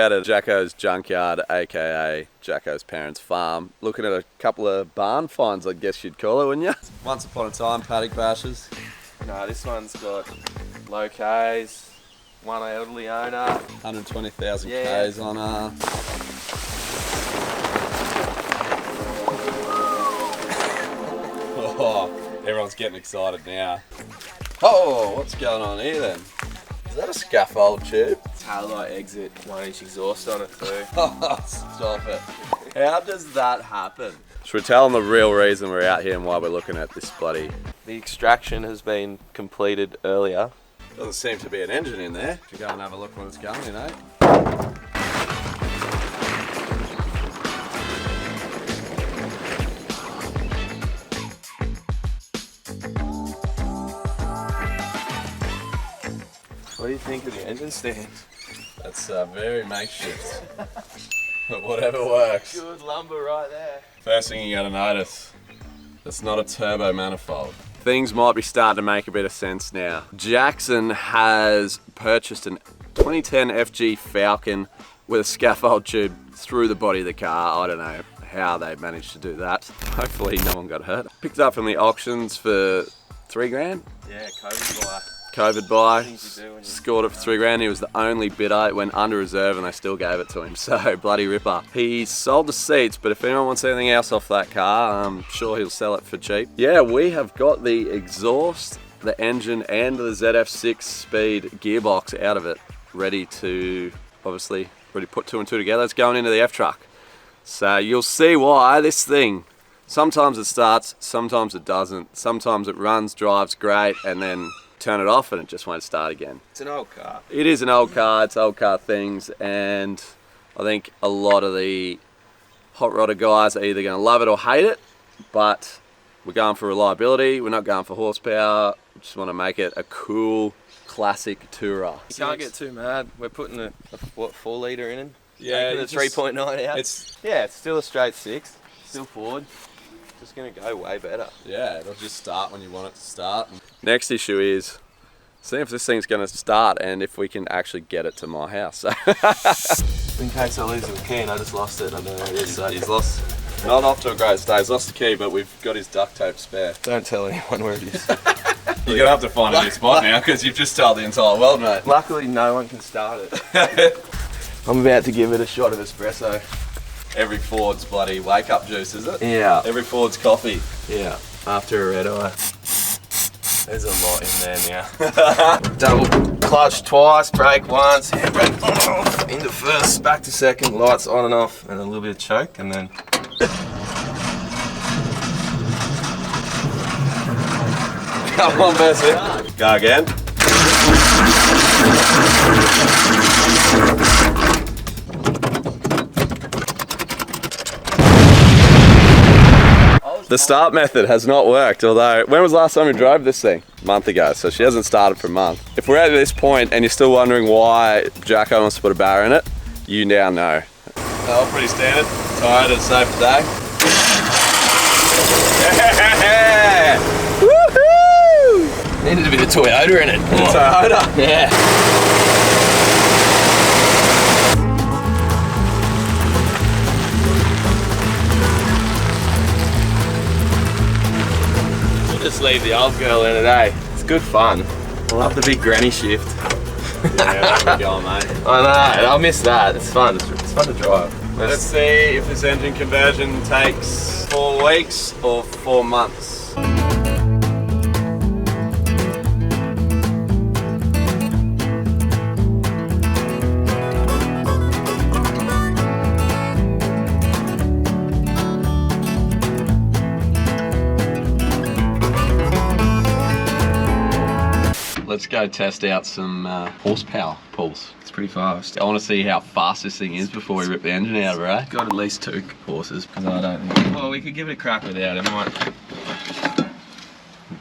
out at Jacko's junkyard, aka Jacko's parents' farm, looking at a couple of barn finds, I guess you'd call it, wouldn't you? Once upon a time, paddock bashers. No, this one's got low Ks, one elderly owner. 120,000 Yeah. Ks on her. Oh, everyone's getting excited now. Oh, what's going on here then? Is that a scaffold tube? Taillight exit, 1-inch exhaust on it too. Oh, stop it. How does that happen? Should we tell them the real reason we're out here and why we're looking at this bloody... The extraction has been completed earlier. Doesn't seem to be an engine in there. Should go and have a look when it's going, you know? What do you think of the engine stand? That's very makeshift. But whatever works. Good lumber right there. First thing you gotta notice, it's not a turbo manifold. Things might be starting to make a bit of sense now. Jackson has purchased an 2010 FG Falcon with a scaffold tube through the body of the car. I don't know how they managed to do that. Hopefully no one got hurt. Picked it up from the auctions for $3 grand. Yeah, COVID buy. COVID buy, Things you do when you- scored it for $3 grand. He was the only bidder. It went under reserve and they still gave it to him. So bloody ripper. He sold the seats, but if anyone wants anything else off that car, I'm sure he'll sell it for cheap. Yeah, we have got the exhaust, the engine, and the ZF6 speed gearbox out of it, ready to put 2 and 2 together. It's going into the F truck. So you'll see why this thing, sometimes it starts, sometimes it doesn't. Sometimes it runs, drives great, and then turn it off and it just won't start again. It's an old car. It is an old car, it's old car things, and I think a lot of the hot rodder guys are either going to love it or hate it, but we're going for reliability, we're not going for horsepower. We just want to make it a cool, classic tourer. You can't get too mad. We're putting a 4 litre in it. Yeah, Taking the 3.9 out. It's still a straight 6, still forward. Just gonna go way better. Yeah, it'll just start when you want it to start. Next issue is see if this thing's going to start and if we can actually get it to my house. In case I lose the key and I just lost it, I don't know where it is. So He's lost, not off to a great start. He's lost the key, but we've got his duct tape spare. don't tell anyone where it is. You're gonna have to find a new spot now because you've just told the entire world, mate. Luckily, no one can start it. I'm about to give it a shot of espresso. Every Ford's bloody wake-up juice, is it? Yeah. Every Ford's coffee. Yeah. After a red eye. There's a lot in there now. Double clutch twice, brake once, handbrake on and off, into first, back to second, lights on and off, and a little bit of choke, and then. Come on, Bessie. Go again. The start method has not worked, although, when was the last time we drove this thing? A month ago, so she hasn't started for a month. If we're at this point and you're still wondering why Jacko wants to put a barrier in it, you now know. Oh, pretty standard. Tired and safe today. Yeah! Woohoo! Needed a bit of Toyota in it. Toyota. Yeah. Just leave the old girl in today. It's good fun. I love the big granny shift. Yeah, there we go, mate. I know, I miss that. It's fun. It's fun to drive. Let's see if this engine conversion takes 4 weeks or 4 months. Let's go test out some horsepower pulls. It's pretty fast. I want to see how fast this thing is before we rip the engine out of it, eh? Got at least 2 horses because I don't think. Well, we could give it a crack without it. Might.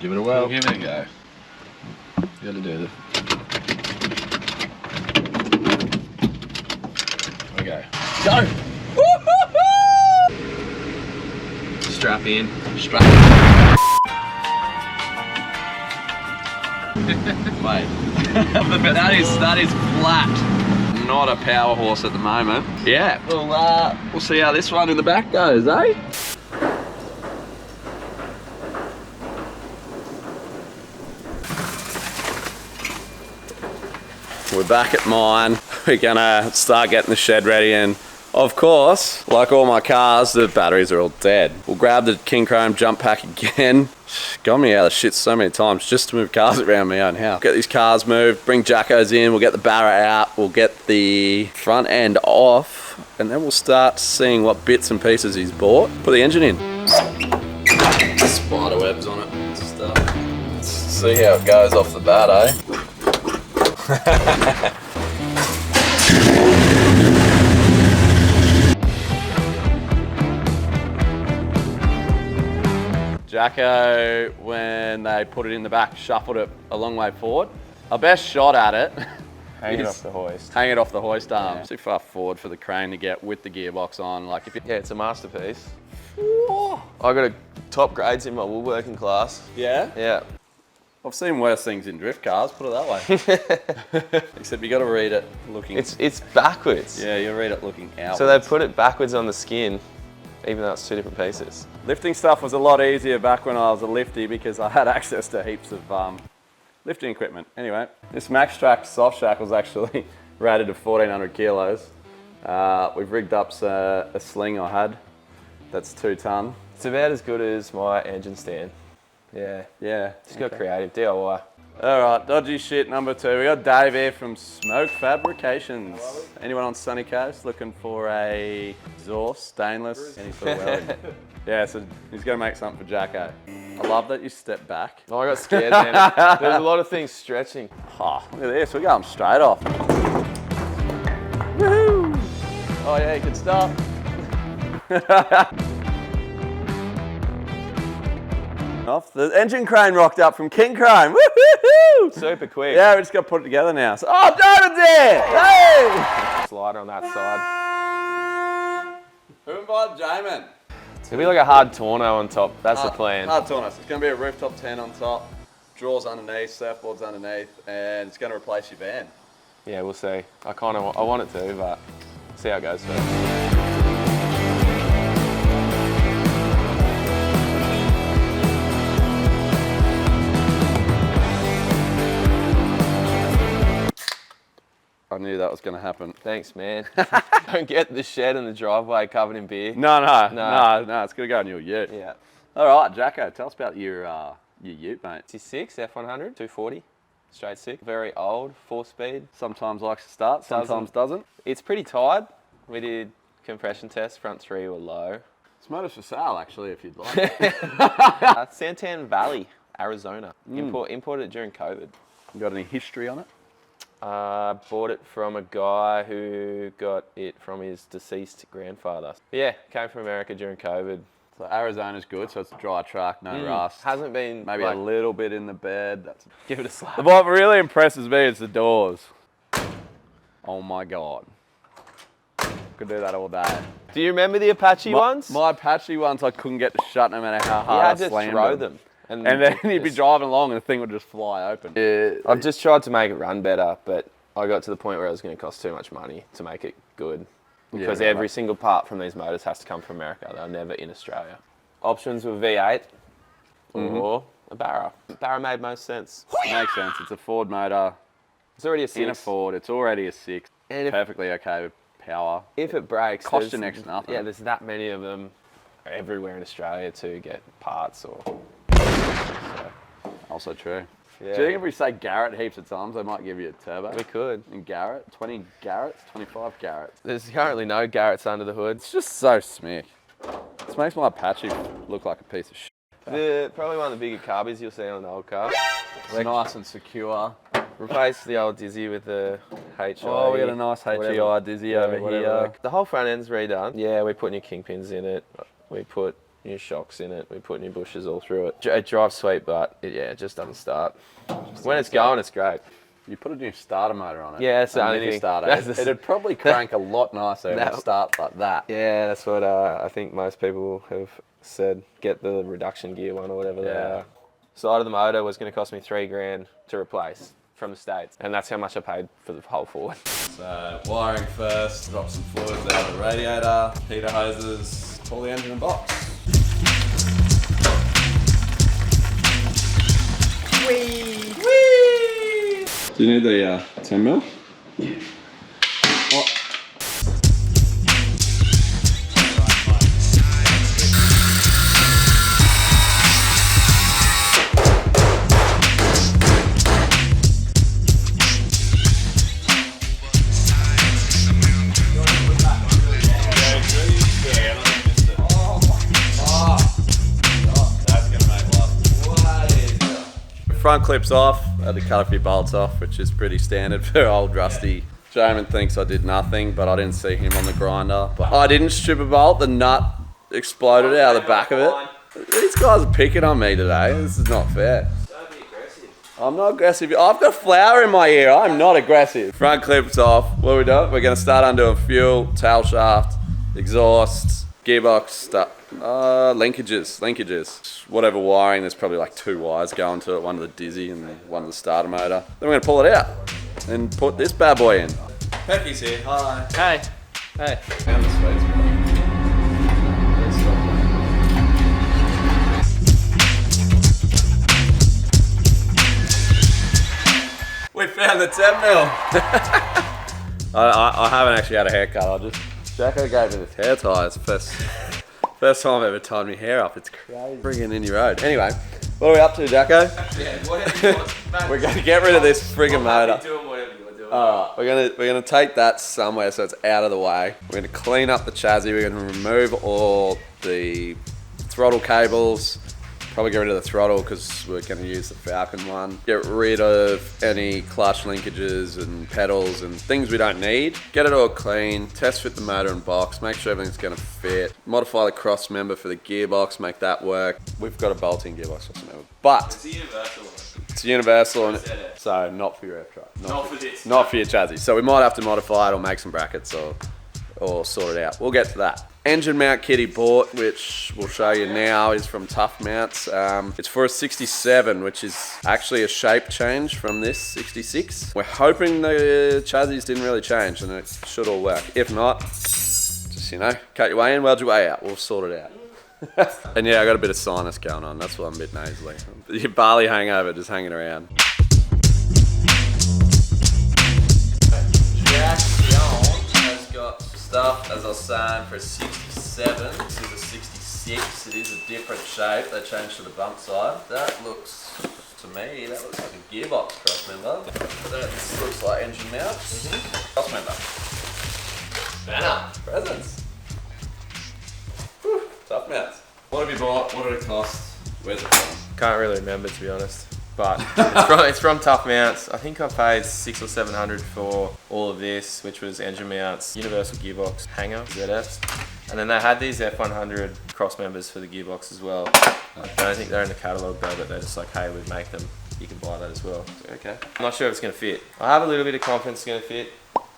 Give it a whirl. We'll give it a go. Got to do this. Okay. Go! Strap in. Strap in. Wait. That is flat. not a power horse at the moment. Yeah, we'll see how this one in the back goes, eh? We're back at mine. We're gonna start getting the shed ready, and of course, like all my cars, the batteries are all dead. We'll grab the King Chrome jump pack again. Got me out of shit so many times just to move cars around my own house. Get these cars moved, bring Jacko's in, we'll get the Barra out, we'll get the front end off, and then we'll start seeing what bits and pieces he's bought. Put the engine in. Spider webs on it and stuff. Let's see how it goes off the bat, eh? Jacko, when they put it in the back, shuffled it a long way forward. Our best shot at it Hang it off the hoist. Hang it off the hoist arm. Too far forward for the crane to get with the gearbox on. Like if you... Yeah, it's a masterpiece. I got a top grades in my woodworking class. Yeah? Yeah. I've seen worse things in drift cars, put it that way. Except you got to read it looking... It's backwards. Yeah, you read it looking outwards. So they put it backwards on the skin, even though it's two different pieces. Lifting stuff was a lot easier back when I was a lifty because I had access to heaps of lifting equipment. Anyway, this Max Track soft shackle is actually rated to 1,400 kilos. We've rigged up a sling I had that's 2 ton. It's about as good as my engine stand. Yeah. Yeah. Just got creative, DIY. All right, dodgy shit number 2. We got Dave here from Smoke Fabrications. Anyone on Sunny Coast looking for a exhaust, stainless, any sort of welding? Yeah, so he's gonna make something for Jacko. I love that you step back. Oh, I got scared then. There's a lot of things stretching. Oh, look at this, we're going straight off. Woohoo! Oh yeah, you can stop. Off. The engine crane rocked up from King Chrome. Woo-hoo-hoo! Super quick. Yeah, we just got to put it together now. So, oh, David's there! Hey! Slider on that side. Who invited Jamin? It'll be like a hard torno on top. That's the plan. Hard torno. So it's going to be a rooftop tent on top, drawers underneath, surfboards underneath, and it's going to replace your van. Yeah, we'll see. I want it to, but see how it goes first. I knew that was going to happen. Thanks, man. Don't get the shed and the driveway covered in beer. No, it's going to go in your ute. Yeah. All right, Jacko, tell us about your ute, mate. 66 F100, 240, straight six. Very old, 4-speed. Sometimes likes to start, sometimes doesn't. It's pretty tired. We did compression tests, front 3 were low. This motor's for sale, actually, if you'd like. Santan Valley, Arizona. Imported it during COVID. You got any history on it? Bought it from a guy who got it from his deceased grandfather. Yeah, came from America during COVID. So Arizona's good, so it's a dry track, no rust. Hasn't been maybe a little bit in the bed. Give it a slap. What really impresses me is the doors. Oh my God. Could do that all day. Do you remember the Apache ones? My Apache ones I couldn't get to shut no matter how hard I slammed throw them. And then you'd be driving along and the thing would just fly open. Yeah, I've just tried to make it run better, but I got to the point where it was going to cost too much money to make it good. Because every single part from these motors has to come from America. They're never in Australia. Options were V8 or a Barra. Barra made most sense. It makes sense. It's a Ford motor. It's already a 6. In a Ford. It's already a 6. And perfectly okay with power. If it breaks, costs you next to nothing. Yeah, there's that many of them everywhere in Australia to get parts or. So. Also true. Yeah. Do you think if we say Garrett heaps of times, they might give you a turbo? We could. In Garrett? 20 Garretts? 25 Garretts? There's currently no Garretts under the hood. It's just so smick. This makes my Apache look like a piece of shit. Probably one of the bigger carbies you'll see on an old car. It's nice and secure. Replace the old Dizzy with the HI. Oh, we got a nice HEI Dizzy over here. The whole front end's redone. Yeah, we put new kingpins in it. We put new shocks in it. We put new bushes all through it. It drives sweet, but it just doesn't start. When it's going, it's great. You put a new starter motor on it. Yeah, that's the only thing. Starter. It'd probably crank a lot nicer if it starts like that. Yeah, that's what I think most people have said. Get the reduction gear one or whatever they are. Side of the motor was going to cost me $3,000 to replace. from the States, and that's how much I paid for the whole forward. So wiring first, drop some fluids out of the radiator, heater hoses, pull the engine and box. Whee! Whee! Do you need the 10 mil? Yeah. Oh. Front clip's off. I had to cut a few bolts off, which is pretty standard for old rusty. Jamin thinks I did nothing, but I didn't see him on the grinder. But I didn't strip a bolt. The nut exploded out of the back of it. These guys are picking on me today. This is not fair. Don't be aggressive. I'm not aggressive. I've got flour in my ear. I'm not aggressive. Front clip's off. What are we doing? We're going to start undoing fuel, tail shaft, exhaust, gearbox stuff. Linkages. Whatever wiring, there's probably like 2 wires going to it, one to the dizzy and one to the starter motor. Then we're gonna pull it out and put this bad boy in. Pecky's here, hi. Hey. Hey. Found the sweet spot. We found the 10 mil. I haven't actually had a haircut. Jacko gave me this hair tie. It's the first time I've ever tied my hair up. It's crazy. Friggin' in your road. Anyway, what are we up to, Jacko? Yeah, whatever you want. We're gonna get rid of this friggin' motor. Doing whatever you want to do. Alright, we're gonna take that somewhere so it's out of the way. We're gonna clean up the chassis. We're gonna remove all the throttle cables. Probably get rid of the throttle because we're going to use the Falcon one. Get rid of any clutch linkages and pedals and things we don't need. Get it all clean, test fit the motor and box, make sure everything's going to fit. Modify the cross member for the gearbox, make that work. We've got a bolting gearbox cross member, but It's a universal one. it's universal, and so not for your F truck. Not for this. Not for your chassis. So we might have to modify it or make some brackets or sort it out. We'll get to that. Engine mount kit he bought, which we'll show you now, is from Tough Mounts. It's for a 67, which is actually a shape change from this 66. We're hoping the chassis didn't really change and it should all work. If not, just, cut your way in, weld your way out. We'll sort it out. And yeah, I got a bit of sinus going on. That's why I'm a bit nasally. Your barley hangover just hanging around. Has got stuff, as I was saying, for a 67. This is a 66. It is a different shape. They changed to the bump side. That looks, to me, that looks like a gearbox cross member. That looks like engine mounts. Cross member. Banner. Presents. Whew. Tough Mounts. What have you bought? What did it cost? Where's it from? Can't really remember, to be honest. But it's from Tough Mounts. I think I paid $600 or $700 for all of this, which was engine mounts, universal gearbox, hanger, ZFs. And then they had these F100 cross members for the gearbox as well. I don't think they're in the catalogue though, but they're just like, hey, we make them. You can buy that as well. Okay. I'm not sure if it's going to fit. I have a little bit of confidence it's going to fit,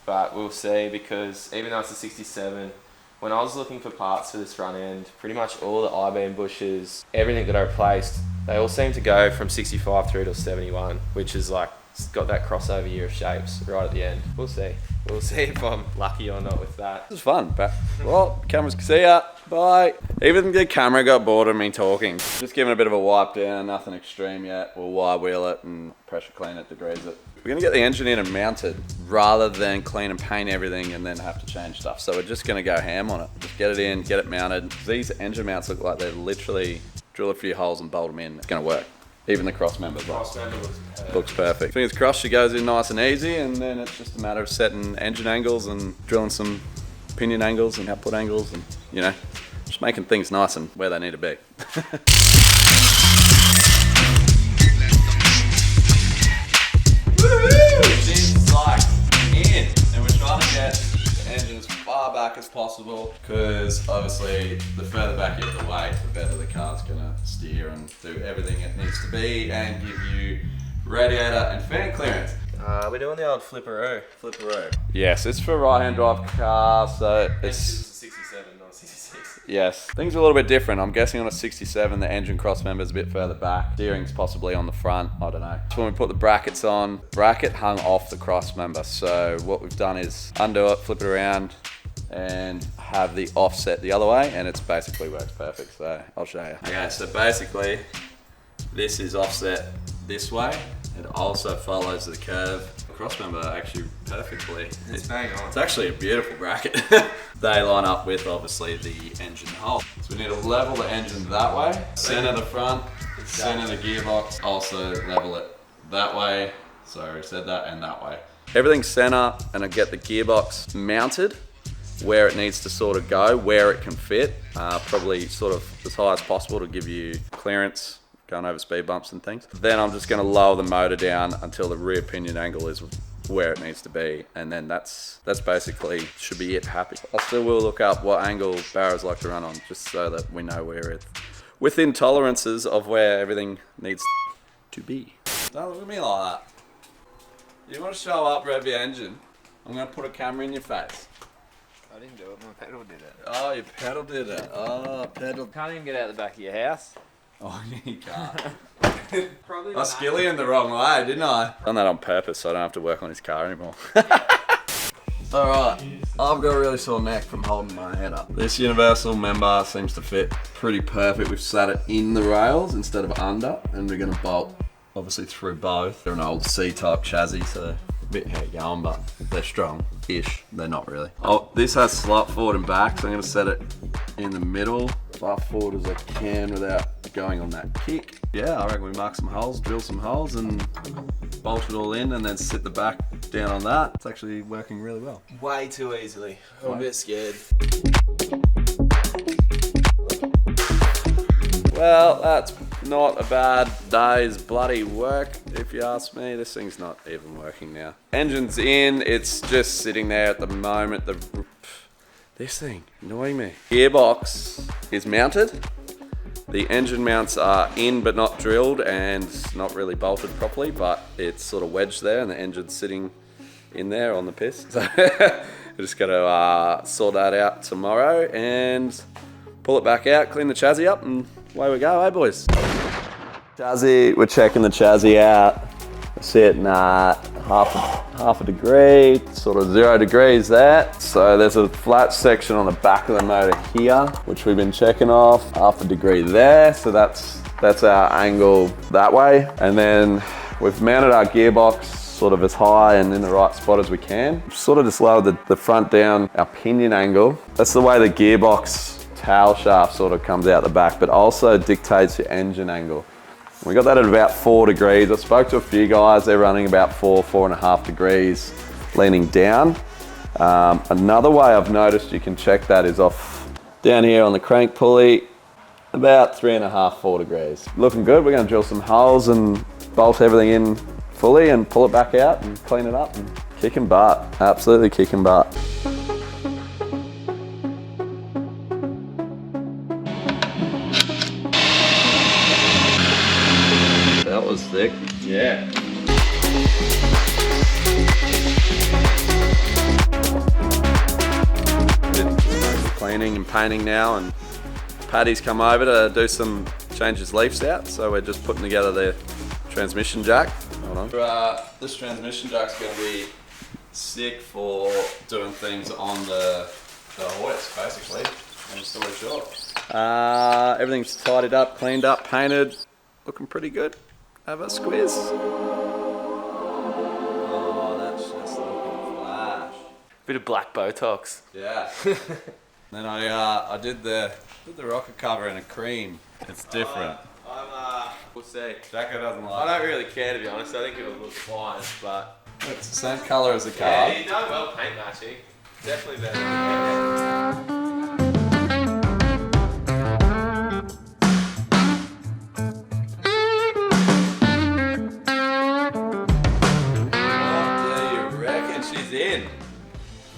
but we'll see, because even though it's a 67, when I was looking for parts for this front end, pretty much all the I-beam bushes, everything that I replaced, they all seem to go from 65 through to 71, which is like, it's got that crossover year of shapes right at the end. We'll see. We'll see if I'm lucky or not with that. This is fun. Well, cameras can see ya. Bye. Even the camera got bored of me talking. Just giving it a bit of a wipe down, nothing extreme yet. We'll wire wheel it and pressure clean it, degrease it. We're gonna get the engine in and mounted rather than clean and paint everything and then have to change stuff. So we're just gonna go ham on it. Just get it in, get it mounted. These engine mounts look like they're literally drill a few holes and bolt them in. It's gonna work. Even the cross member looks perfect. Fingers crossed she goes in nice and easy, and then it's just a matter of setting engine angles and drilling some pinion angles and output angles and, just making things nice and where they need to be. Woohoo! She's like in, and we're trying to get the engine as far back as possible, because obviously the further back you have the weight, the better the car's gonna steer and do everything it needs to be and give you radiator and fan clearance. We're doing the old flipperoo. Yes, it's for a right-hand drive car, so it's... 67, not 66. Yes, things are a little bit different. I'm guessing on a 67, the engine cross member's a bit further back. Steering's possibly on the front, I don't know. So when we put the brackets on, bracket hung off the cross member. So what we've done is undo it, flip it around, and have the offset the other way, and it's basically works perfect. So I'll show you. Okay, so basically, this is offset this way. It also follows the curve. The cross member actually perfectly. It's bang on. It's actually a beautiful bracket. They line up with obviously the engine hole. So we need to level the engine that way, center the front, center the gearbox, also level it that way. Sorry, I said that, and that way. Everything's center, and I get the gearbox mounted where it needs to sort of go, where it can fit, probably sort of as high as possible to give you clearance, going over speed bumps and things. Then I'm just going to lower the motor down until the rear pinion angle is where it needs to be, and then that's basically should be it. Happy. I still will look up what angle barrows like to run on, just so that we know where it's within tolerances of where everything needs to be. Don't look at me like that. You want to show up, rev your engine, I'm going to put a camera in your face. I didn't do it, my pedal did it. Oh, your pedal did it. Oh, pedal. Can't even get out the back of your house. Oh, you can't. Probably I skilly in the wrong way, didn't I? Done that on purpose so I don't have to work on his car anymore. Alright, I've got a really sore neck from holding my head up. This universal member seems to fit pretty perfect. We've sat it in the rails instead of under, and we're going to bolt obviously through both. They're an old C-type chassis, so a bit heavy going, but they're strong-ish. They're not really. Oh, this has slot forward and back, so I'm going to set it in the middle, far forward as I can without going on that kick. Yeah, I reckon we mark some holes, drill some holes, and bolt it all in, and then sit the back down on that. It's actually working really well. Way too easily. I'm a bit scared. Well, that's not a bad day's bloody work, if you ask me. This thing's not even working now. Engine's in, it's just sitting there at the moment. This thing, annoying me. Gearbox is mounted. The engine mounts are in but not drilled and not really bolted properly, but it's sort of wedged there and the engine's sitting in there on the piss. So we're just gonna sort that out tomorrow and pull it back out, clean the chassis up, and away we go, eh boys? Chassis, we're checking the chassis out. Sitting at half a degree, sort of 0 degrees there. So there's a flat section on the back of the motor here, which we've been checking off, half a degree there. So that's our angle that way. And then we've mounted our gearbox sort of as high and in the right spot as we can. We've sort of just lowered the front down, our pinion angle. That's the way the gearbox tail shaft sort of comes out the back, but also dictates your engine angle. We got that at about 4 degrees. I spoke to a few guys, they're running about 4.5 degrees, leaning down. Another way I've noticed you can check that is off down here on the crank pulley, about 3.5, 4 degrees. Looking good. We're going to drill some holes and bolt everything in fully and pull it back out and clean it up and kicking butt. Absolutely kicking butt. That was thick. Yeah. Cleaning and painting now, and Paddy's come over to do some change his leafs out, so we're just putting together the transmission jack. Hold on. This transmission jack's going to be sick for doing things on the hoist, basically. I'm still sure. Everything's tidied up, cleaned up, painted, looking pretty good. Have a squeeze. Oh, that's just looking flash. Bit of black Botox. Yeah. Then I did the rocker cover in a cream. It's different. We'll see. Jacko doesn't like I don't really care, to be honest. I think it'll look fine, but... It's the same colour as the car. Yeah, you've done well paint matching. Definitely better than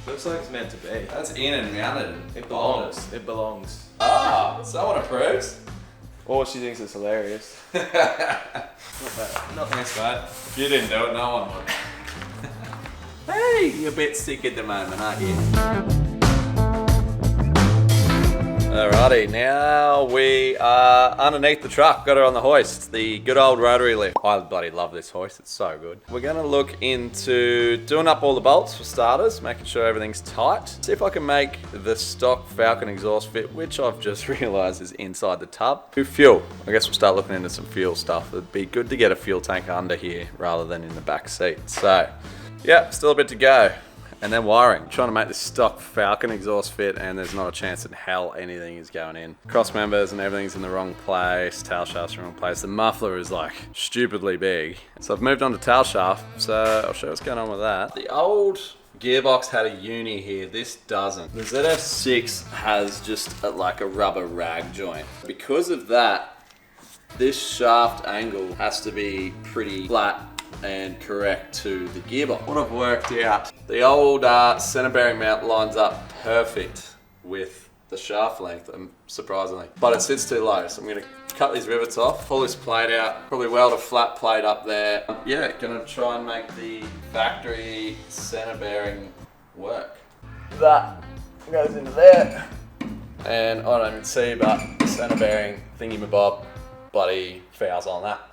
Looks like it's meant to be. That's in and mounted. It belongs. It belongs. Ah, someone approves. Or she thinks it's hilarious. No thanks, mate. If you didn't do it, no one would. Hey, you're a bit sick at the moment, aren't you? Alrighty, now we are underneath the truck. Got her on the hoist, the good old rotary lift. I bloody love this hoist, it's so good. We're gonna look into doing up all the bolts for starters, making sure everything's tight. See if I can make the stock Falcon exhaust fit, which I've just realized is inside the tub. Do fuel. I guess we'll start looking into some fuel stuff. It'd be good to get a fuel tank under here rather than in the back seat. So, yeah, still a bit to go. And then wiring. Trying to make this stock Falcon exhaust fit, and there's not a chance in hell anything is going in. Cross members and everything's in the wrong place. Tail shaft's in the wrong place. The muffler is like stupidly big. So I've moved on to tail shaft, so I'll show you what's going on with that. The old gearbox had a uni here, this doesn't. The ZF6 has just like a rubber rag joint. Because of that, this shaft angle has to be pretty flat and correct to the gearbox. What I've worked out, the old center bearing mount lines up perfect with the shaft length, surprisingly, but it sits too low. So I'm gonna cut these rivets off, pull this plate out, probably weld a flat plate up there. Yeah, gonna try and make the factory center bearing work. That goes into there, and I don't even see, but the center bearing thingy-mabob bloody fouls on that.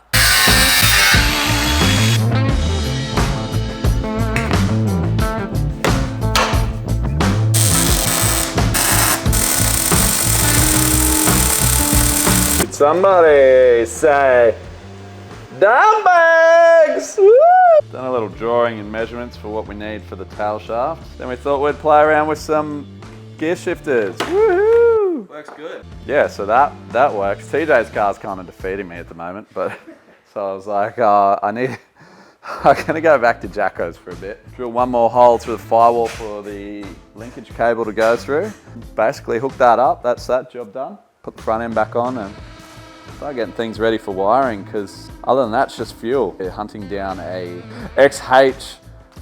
Somebody say, dumb bags! Woo! Done a little drawing and measurements for what we need for the tail shaft. Then we thought we'd play around with some gear shifters. Woohoo! Works good. Yeah, so that works. TJ's car's kind of defeating me at the moment, but so I was like, I'm gonna go back to Jacko's for a bit. Drill one more hole through the firewall for the linkage cable to go through. Basically hook that up, that's that job done. Put the front end back on and start getting things ready for wiring, because other than that, it's just fuel. We're hunting down a XH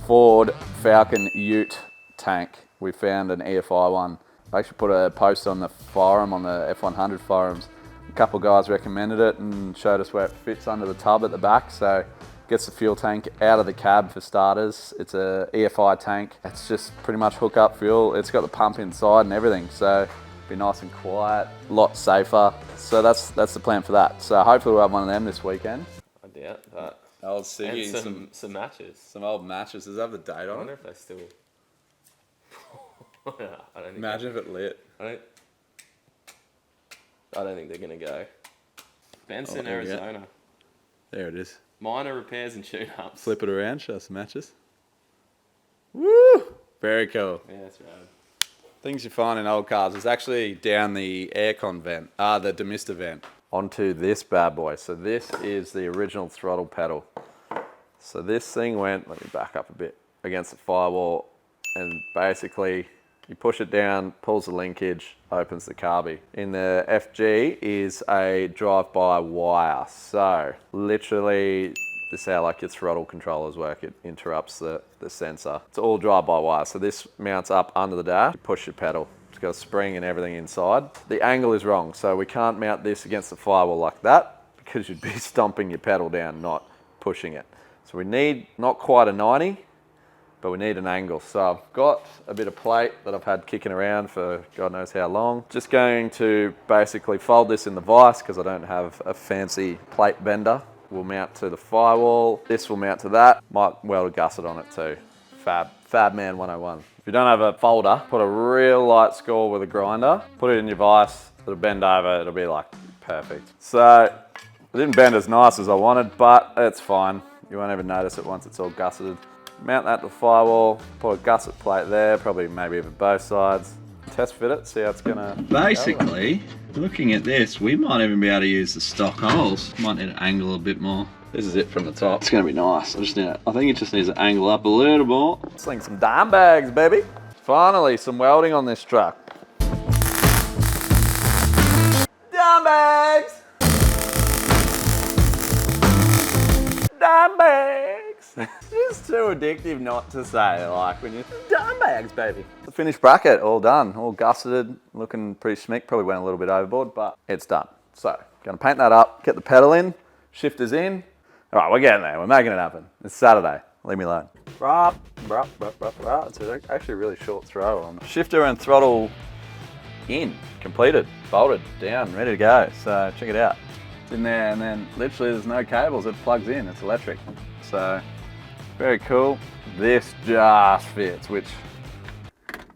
Ford Falcon Ute tank. We found an EFI one. I actually put a post on the forum, on the F100 forums. A couple of guys recommended it and showed us where it fits under the tub at the back. So gets the fuel tank out of the cab for starters. It's a EFI tank. It's just pretty much hook up fuel. It's got the pump inside and everything. So be nice and quiet, a lot safer. So that's the plan for that. So hopefully we'll have one of them this weekend. I doubt that. Old Siggy and some matches. Some old matches. Does it have the date I on wonder it? if they still... I don't think Imagine if it lit. I don't think they're going to go. Benson, there Arizona. There it is. Minor repairs and tune-ups. Flip it around, show some matches. Woo! Very cool. Yeah, that's right. Things you find in old cars is actually down the aircon vent, the demister vent. Onto this bad boy. So this is the original throttle pedal. So this thing went, let me back up a bit, against the firewall, and basically you push it down, pulls the linkage, opens the carby. In the FG is a drive-by wire. So literally, this is how like your throttle controllers work. It interrupts the sensor. It's all drive-by wire. So this mounts up under the dash. You push your pedal. It's got a spring and everything inside. The angle is wrong, so we can't mount this against the firewall like that, because you'd be stomping your pedal down, not pushing it. So we need not quite a 90, but we need an angle. So I've got a bit of plate that I've had kicking around for God knows how long. Just going to basically fold this in the vise, because I don't have a fancy plate bender. Will mount to the firewall. This will mount to that. Might weld a gusset on it too. Fab man 101. If you don't have a folder, put a real light score with a grinder, put it in your vise, it'll bend over, it'll be like perfect. So it didn't bend as nice as I wanted, but it's fine. You won't even notice it once it's all gusseted. Mount that to the firewall, put a gusset plate there, probably maybe even both sides. Test fit it, see how it's gonna... Basically, looking at this, we might even be able to use the stock holes. Might need to angle a bit more. This is it from the top. It's gonna be nice. I think it just needs to angle up a little more. Sling some dime bags, baby. Finally, some welding on this truck. Dime bags! Dime bags! It's just too addictive not to say, like, when you... Dime bags, baby. The finished bracket, all done, all gusseted, looking pretty schmick. Probably went a little bit overboard, but it's done. So, gonna paint that up, get the pedal in, shifters in. All right, we're getting there, we're making it happen. It's Saturday, leave me alone. It's actually a really short throw on. Shifter and throttle in, completed, bolted, down, ready to go. So check it out. It's in there, and then literally there's no cables, it plugs in, it's electric. So very cool. This just fits, which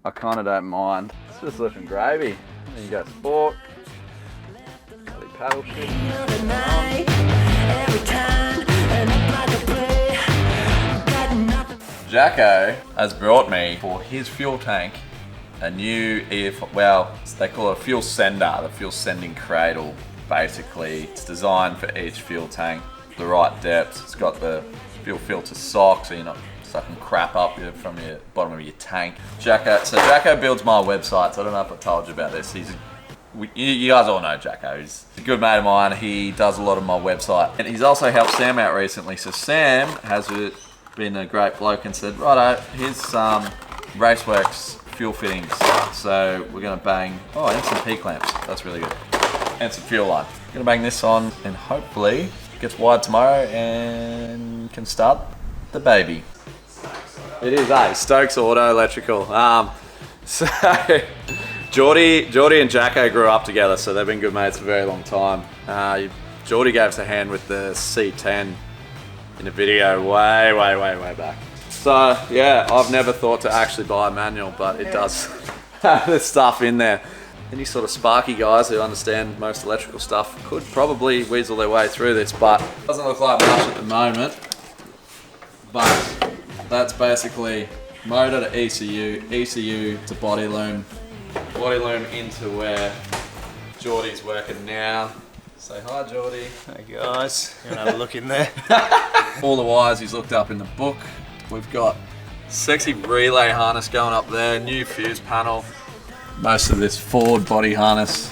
I kind of don't mind. It's just looking gravy. There you go, sport. Bloody paddle shift. Jacko has brought me for his fuel tank a new well, they call it a fuel sender, the fuel sending cradle. Basically, it's designed for each fuel tank, the right depth. It's got the fuel filter sock, so you're not sucking crap up from your bottom of your tank. Jacko builds my websites. I don't know if I told you about this. You guys all know Jacko. He's a good mate of mine. He does a lot of my website, and he's also helped Sam out recently. So Sam has been a great bloke and said, righto, here's some Raceworks fuel fittings. So we're gonna bang, and some P-clamps. That's really good. And some fuel line. Gonna bang this on, and hopefully it gets wired tomorrow and can start the baby. It is Stokes Auto Electrical. So Geordie and Jacko grew up together, so they've been good mates for a very long time. Geordie gave us a hand with the C10 in a video way back. So yeah, I've never thought to actually buy a manual, but it does have this stuff in there. Any sort of sparky guys who understand most electrical stuff could probably weasel their way through this, but it doesn't look like much at the moment. But that's basically motor to ECU, ECU to body loom into where Geordie's working now. Say hi, Geordie. Hey guys, you want to have a look in there? All the wires he's looked up in the book. We've got sexy relay harness going up there, new fuse panel. Most of this forward body harness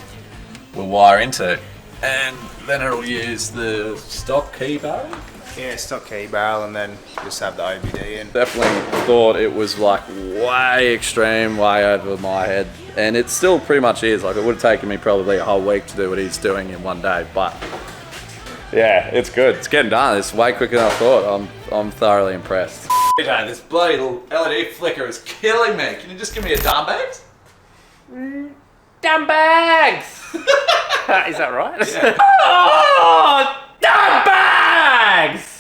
will wire into, and then it'll use the stock key barrel. Yeah, stock key barrel, and then just have the OBD in. Definitely thought it was like way extreme, way over my head, and it still pretty much is. Like, it would have taken me probably a whole week to do what he's doing in one day, but yeah, it's good. It's getting done. It's way quicker than I thought. I'm thoroughly impressed. This bloody little LED flicker is killing me. Can you just give me a dumb bags? Dumb bags! Is that right? Yeah. Oh, dumb bags!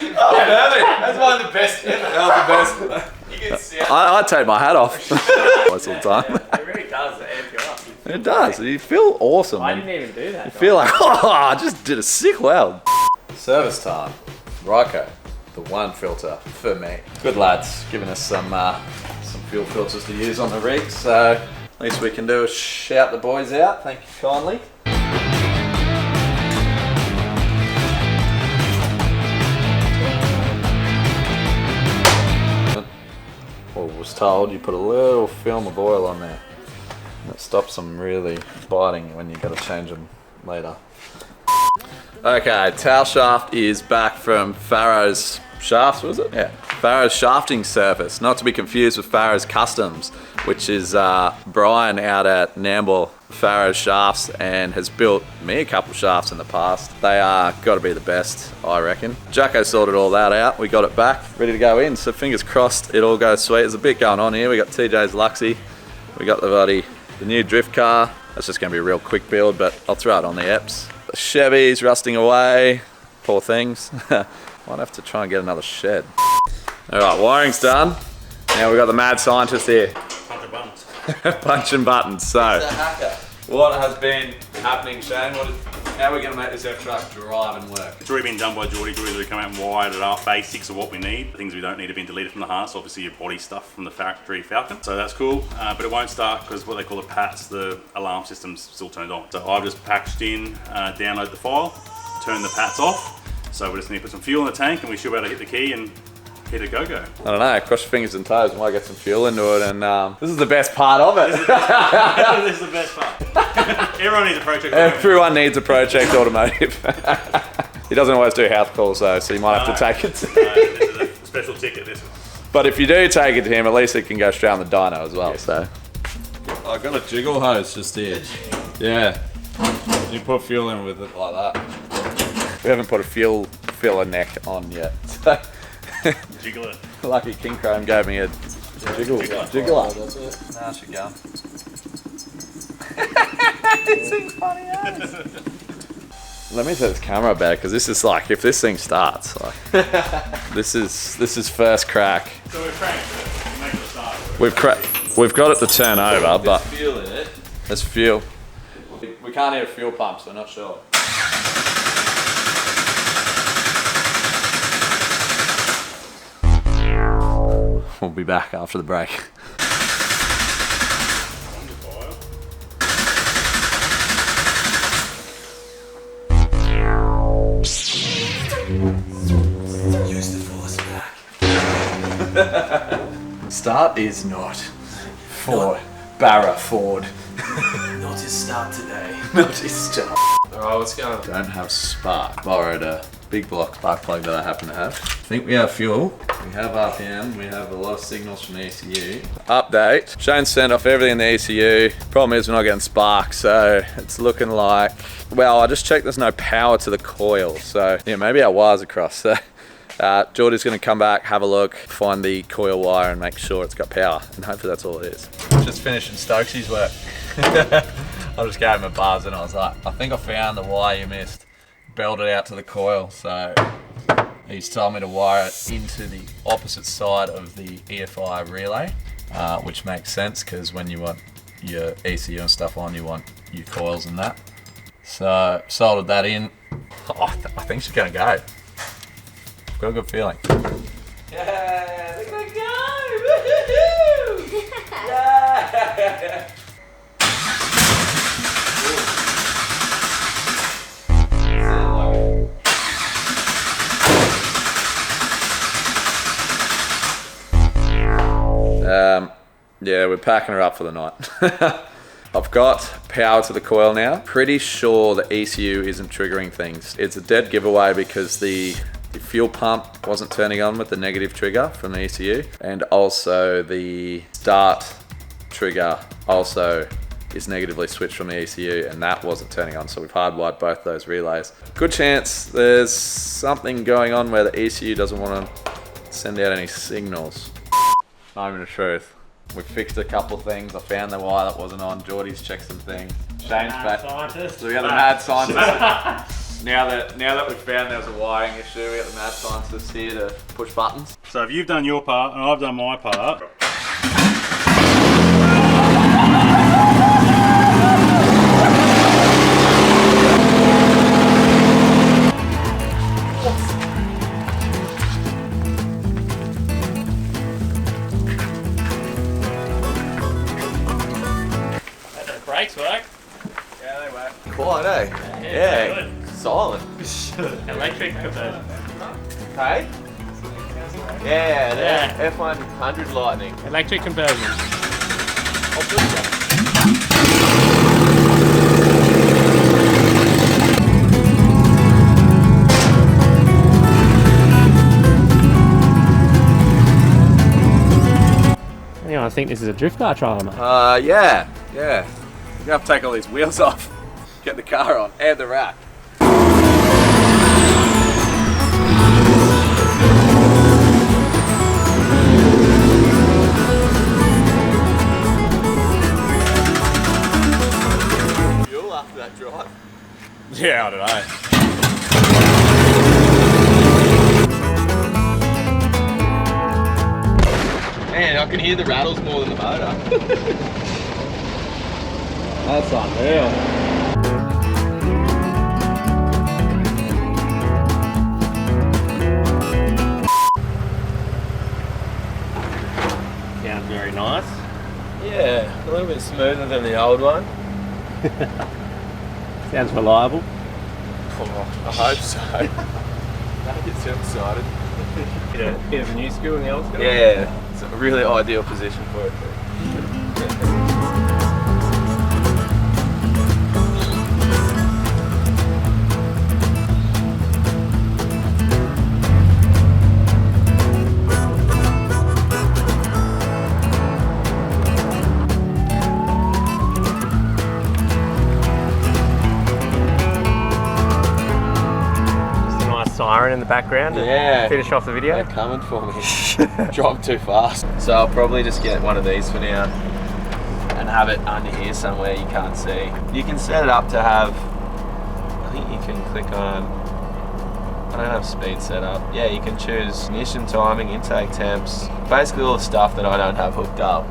Oh, perfect. That's one of the best ever. That was the best. You can see I take my hat off most of the time. It really does amp you up. It does. You feel awesome. I didn't even do that. You feel like, I just did a sick weld. Service time. Ryko, the one filter for me. Good lads, giving us some fuel filters to use on the rig, so least we can do is shout the boys out. Thank you kindly. Well, was told you put a little film of oil on there. That stops them really biting when you got to change them later. Okay, tail shaft is back from Farrow's Shafts, was it? Yeah. Farrow's shafting service, not to be confused with Farrow's Customs, which is Brian out at Nambour Farrow's Shafts and has built me a couple shafts in the past. They are got to be the best, I reckon. Jacko sorted all that out. We got it back, ready to go in. So fingers crossed it all goes sweet. There's a bit going on here. We got TJ's Luxy. We got the new drift car. That's just going to be a real quick build, but I'll throw it on the EPs. The Chevy's rusting away. Poor things. Might have to try and get another shed. All right, wiring's done. Now we've got the mad scientist here. Punching buttons. Punching buttons. So, what has been happening, Shane? How are we going to make this F-Truck drive and work? It's already been done by Geordie. Geordie's already come out and wired it up. Basics of what we need. The things we don't need have been deleted from the harness. Obviously your body stuff from the factory Falcon. So that's cool, but it won't start because what they call the PATs, the alarm system's still turned on. So I've just packaged in, download the file, turn the PATs off. So we just need to put some fuel in the tank and we should be able to hit the key and hit a go-go. I don't know, cross your fingers and toes, we might get some fuel into it, and this is the best part of it. This is the best part. Everyone needs a project. Everyone needs a project automotive. He doesn't always do house calls though, so you might have to take it to this is a special ticket, this one. But if you do take it to him, at least it can go straight on the dyno as well, so. I got a jiggle hose just here. Yeah. You put fuel in with it like that. We haven't put a fuel filler neck on yet. So Jiggle it. Lucky King Chrome gave me a jiggler. That's it. Nah, she go. Let me set this camera back because this is like, if this thing starts, like, this is first crack. So we're cranked it. Make it start. We've got it to turn over, but Fuel in it. there's fuel. We can't hear a fuel pump, so we're not sure. We'll be back after the break. Use the force back. Start is not for Barra Ford. Not his start today. Not his start. Alright, what's going on? Don't have spark. Borrowed a big block spark plug that I happen to have. I think we have fuel. We have RPM. We have a lot of signals from the ECU. Update. Shane sent off everything in the ECU. Problem is we're not getting spark, so it's looking like, well, I just checked there's no power to the coil. So yeah, maybe our wires are crossed. So Geordie's going to come back, have a look, find the coil wire and make sure it's got power. And hopefully that's all it is. Just finishing Stokesy's work. I just gave him a buzz and I was like, I think I found the wire you missed. Belted out to the coil, so he's told me to wire it into the opposite side of the EFI relay, which makes sense because when you want your ECU and stuff on, you want your coils and that. So soldered that in. Oh, I think she's gonna go. I've got a good feeling. Yeah, they're gonna go! Woohoo! Yeah! Yeah, we're packing her up for the night. I've got power to the coil now. Pretty sure the ECU isn't triggering things. It's a dead giveaway because the fuel pump wasn't turning on with the negative trigger from the ECU, and also the start trigger also is negatively switched from the ECU, and that wasn't turning on, so we've hardwired both those relays. Good chance there's something going on where the ECU doesn't want to send out any signals. Moment of truth. We fixed a couple things. I found the wire that wasn't on. Geordie's checked some things. Shane's back. So we got the mad scientist. now that we've found there's a wiring issue, we got the mad scientist here to push buttons. So if you've done your part and I've done my part. Brakes work. Yeah, they work. Quiet, eh? Yeah. Silent. Electric conversion. Hey? Yeah, the F100 Lightning. Electric conversion. I'll put that. I think this is a drift car trial, mate. Yeah. We're gonna have to take all these wheels off, get the car on, and the rack. Fuel after that drive. Yeah, I don't know. Man, I can hear the rattles more than the motor. That's unreal. Sounds very nice. Yeah, a little bit smoother than the old one. Sounds reliable. Oh, I hope so. That gets you excited. Bit of a new school in the old school. Yeah, it's a really ideal position for it. siren in the background to Yeah. finish off the video. They're coming for me. Drop too fast. So I'll probably just get one of these for now and have it under here somewhere you can't see. You can set it up to have, I think you can click on, I don't have speed set up. Yeah, you can choose ignition timing, intake temps, basically all the stuff that I don't have hooked up.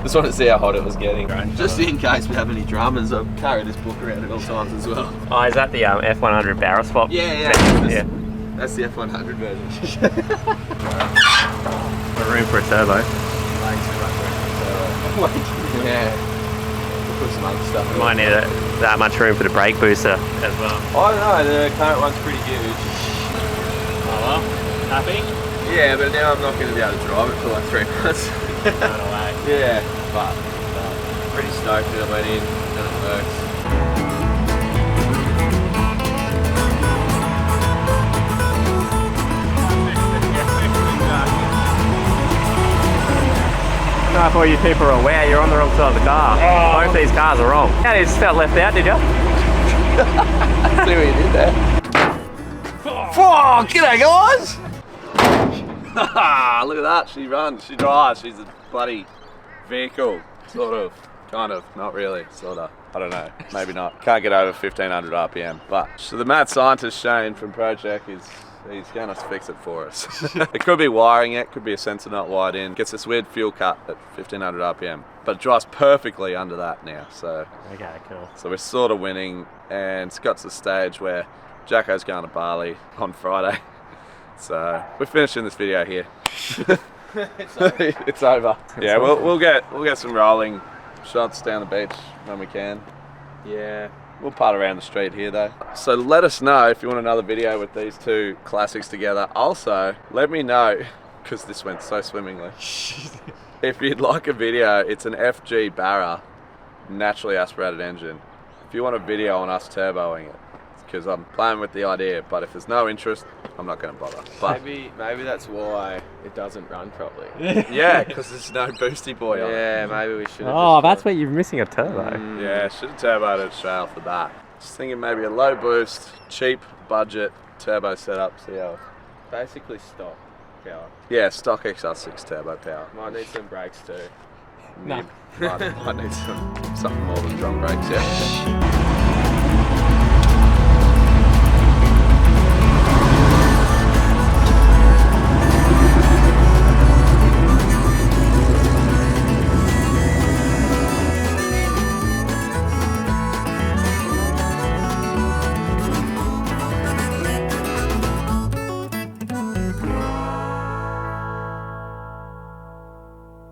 Just want to see how hot it was getting. Just in case we have any dramas, I'll carry this book around at all times as well. Oh, is that the F100 barrel swap? Yeah. That's the F100 version. Got room for a turbo. Yeah. Put some other stuff in. Might need that much room for the brake booster as well. I don't know, the current one's pretty huge. Oh well, happy? Yeah, but now I'm not going to be able to drive it for like 3 months. Going away. Yeah, but pretty stoked that it went in and it works. I thought you people were aware you're on the wrong side of the car. Both these cars are wrong. Yeah, you just felt left out, did you? See what you did there. Oh, g'day guys! Look at that, she runs, she drives, she's a bloody vehicle. Sort of, kind of, not really, sort of. I don't know, maybe not. Can't get over 1500 RPM. But so the mad scientist Shane from Project he's going to fix it for us. It could be wiring it, could be a sensor not wired in. Gets this weird fuel cut at 1500 RPM. But it drives perfectly under that now, so. Okay, cool. So we're sort of winning, and it's got to the stage where Jacko's going to Bali on Friday. So we're finishing this video here. It's over. Yeah, we'll get some rolling shots down the beach when we can. Yeah. We'll part around the street here though. So let us know if you want another video with these two classics together. Also, let me know, because this went so swimmingly. If you'd like a video, it's an FG Barra naturally aspirated engine. If you want a video on us turboing it, because I'm playing with the idea, but if there's no interest, I'm not going to bother. But Maybe that's why it doesn't run properly. yeah, because there's no boosty boy on it. Yeah, maybe we should have. Oh, that's where you're missing a turbo. Yeah, should have turboed it straight off the bat. Just thinking maybe a low boost, cheap budget turbo setup. See how? Basically stock power. Yeah, stock XR6 turbo power. Might need some brakes too. No. Might need something more than drum brakes. Yeah.